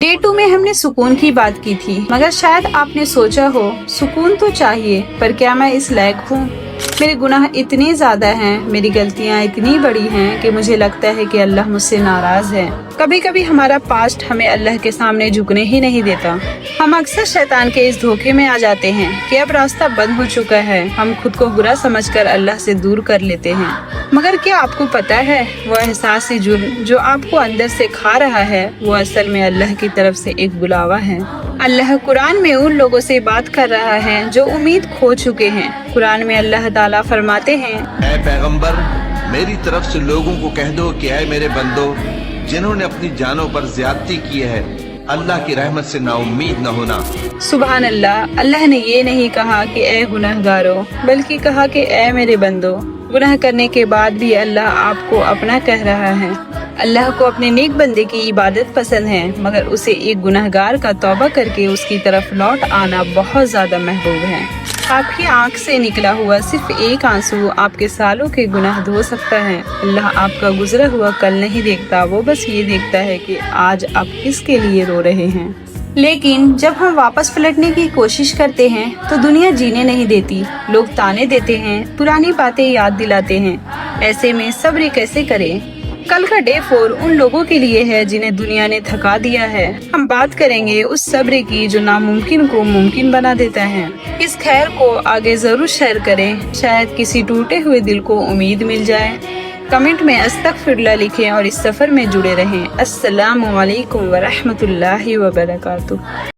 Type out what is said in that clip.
Day 2 में हमने सुकून की बात की थी, मगर शायद आपने सोचा हो सुकून तो चाहिए, पर क्या मैं इस लायक हूँ? मेरे गुनाह इतने ज्यादा हैं, मेरी गलतियाँ इतनी बड़ी हैं कि मुझे लगता है कि अल्लाह मुझसे नाराज है। कभी कभी हमारा पास्ट हमें अल्लाह के सामने झुकने ही नहीं देता। हम अक्सर शैतान के इस धोखे में आ जाते हैं कि अब रास्ता बंद हो चुका है। हम खुद को बुरा समझकर अल्लाह से दूर कर लेते हैं। मगर क्या आपको पता है, वो एहसास जुर्म जो आपको अंदर से खा रहा है, वो असल में अल्लाह की तरफ से एक बुलावा है। अल्लाह कुरान में उन लोगों से बात कर रहा है जो उम्मीद खो चुके हैं। कुरान में अल्लाह ताला फरमाते हैं, ऐ पैगंबर, मेरी तरफ से लोगों को कह दो कि ऐ मेरे बंदो, जिन्होंने अपनी जानों पर ज्यादती की है, अल्लाह की रहमत से नाउम्मीद न होना। सुभान अल्लाह। अल्लाह ने ये नहीं कहा कि ए गुनहगारो, बल्कि कहा कि ए मेरे बंदो। गुनाह करने के बाद भी अल्लाह आपको अपना कह रहा है। अल्लाह को अपने नेक बंदे की इबादत पसंद है, मगर उसे एक गुनहगार का तौबा करके उसकी तरफ लौट आना बहुत ज्यादा महबूब है। आपकी आंख से निकला हुआ सिर्फ एक आंसू आपके सालों के गुनाह धो सकता है। अल्लाह आपका गुजरा हुआ कल नहीं देखता, वो बस ये देखता है कि आज आप किसके लिए रो रहे हैं। लेकिन जब हम वापस पलटने की कोशिश करते हैं तो दुनिया जीने नहीं देती। लोग ताने देते हैं, पुरानी बातें याद दिलाते हैं। ऐसे में सब्र कैसे करें? कल का डे 4 उन लोगों के लिए है जिन्हें दुनिया ने थका दिया है। हम बात करेंगे उस सब्र की जो नामुमकिन को मुमकिन बना देता है। इस खैर को आगे जरूर शेयर करें, शायद किसी टूटे हुए दिल को उम्मीद मिल जाए। कमेंट में अस्तगफिरुल्लाह लिखें और इस सफर में जुड़े रहें। अस्सलामु अलैकुम व रहमतुल्लाहि व बरकातुहू।